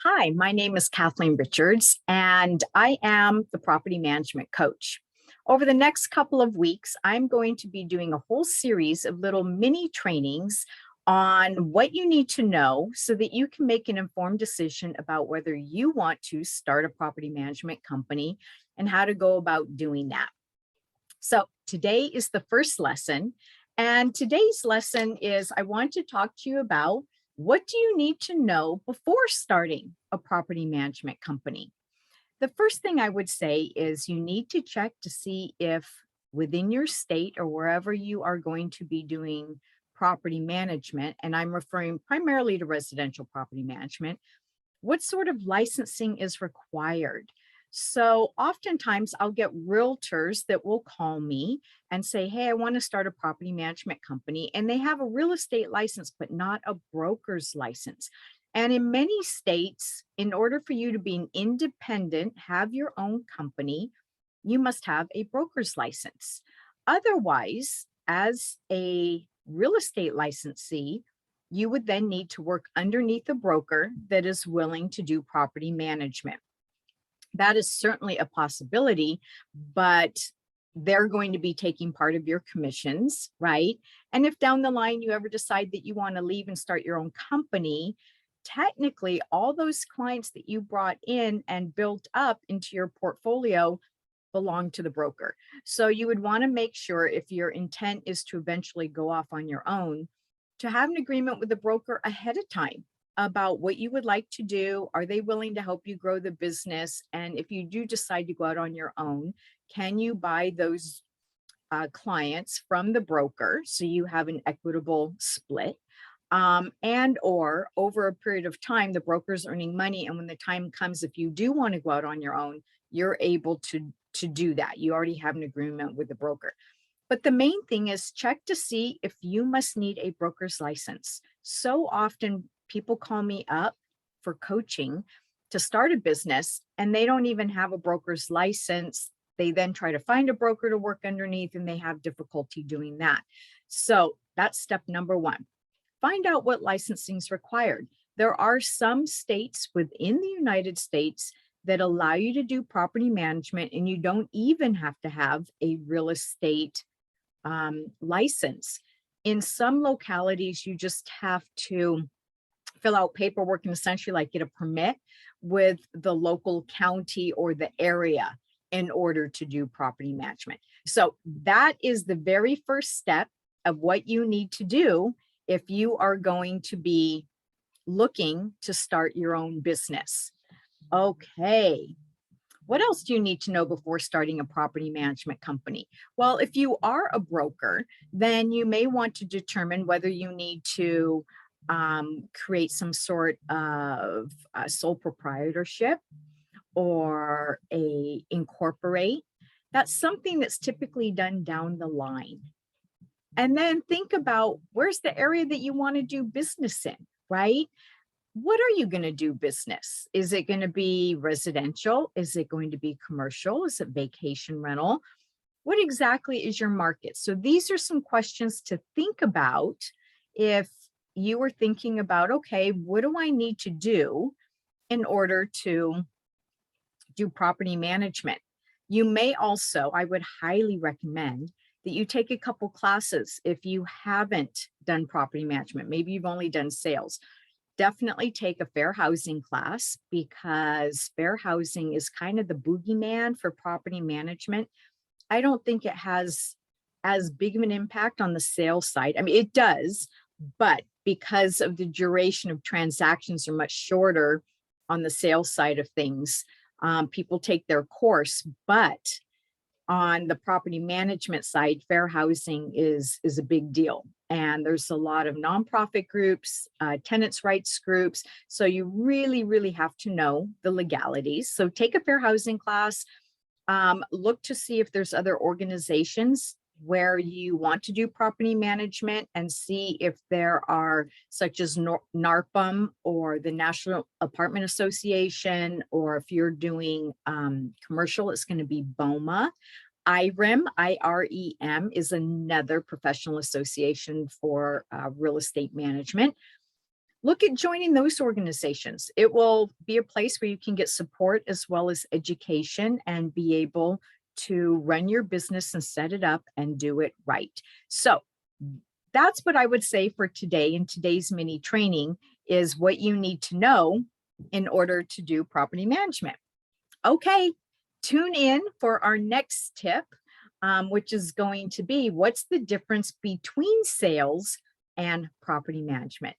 Hi, my name is Kathleen Richards, and I am the property management coach. Over the next couple of weeks, I'm going to be doing a whole series of little mini trainings on what you need to know so that you can make an informed decision about whether you want to start a property management company and how to go about doing that. So, today is the first lesson. And today's lesson is I want to talk to you about what do you need to know before starting a property management company. The first thing I would say is you need to check to see if within your state or wherever you are going to be doing property management, and I'm referring primarily to residential property management, what sort of licensing is required. So oftentimes I'll get realtors that will call me and say, hey, I want to start a property management company. And they have a real estate license, but not a broker's license. And in many states, in order for you to be an independent, have your own company, you must have a broker's license. Otherwise, as a real estate licensee, you would then need to work underneath a broker that is willing to do property management. That is certainly a possibility, but they're going to be taking part of your commissions, right? And if down the line you ever decide that you want to leave and start your own company, technically all those clients that you brought in and built up into your portfolio belong to the broker. So you would want to make sure, if your intent is to eventually go off on your own, to have an agreement with the broker ahead of time about what you would like to do. Are they willing to help you grow the business? And if you do decide to go out on your own, can you buy those clients from the broker so you have an equitable split? And or over a period of time, the broker's earning money. And when the time comes, if you do want to go out on your own, you're able to do that. You already have an agreement with the broker. But the main thing is check to see if you must need a broker's license. So often people call me up for coaching to start a business and they don't even have a broker's license. They then try to find a broker to work underneath and they have difficulty doing that. So that's step number one. Find out what licensing is required. There are some states within the United States that allow you to do property management and you don't even have to have a real estate license. In some localities, you just have to fill out paperwork and essentially like get a permit with the local county or the area in order to do property management. So that is the very first step of what you need to do if you are going to be looking to start your own business. Okay. What else do you need to know before starting a property management company? Well, if you are a broker, then you may want to determine whether you need to create some sort of sole proprietorship or incorporate. That's something that's typically done down the line. And then think about where's the area that you want to do business in, right? What are you going to do business? Is it going to be residential? Is it going to be commercial? Is it vacation rental? What exactly is your market? So these are some questions to think about if you were thinking about, okay, what do I need to do in order to do property management? You may also, I would highly recommend that you take a couple classes if you haven't done property management. Maybe you've only done sales. Definitely take a fair housing class because fair housing is kind of the boogeyman for property management. I don't think it has as big of an impact on the sales side. I mean, it does, but because of the duration of transactions are much shorter on the sales side of things, people take their course. But on the property management side, fair housing is a big deal. And there's a lot of nonprofit groups, tenants' rights groups. So you really, really have to know the legalities. So take a fair housing class, look to see if there's other organizations where you want to do property management and see if there are such as NARPM or the National Apartment Association, or if you're doing commercial, it's going to be BOMA. IREM, IREM is another professional association for real estate management. look at joining those organizations. It will be a place where you can get support as well as education and be able to run your business and set it up and do it right. So that's what I would say for today in today's mini training is what you need to know in order to do property management. Okay, tune in for our next tip, which is going to be what's the difference between sales and property management.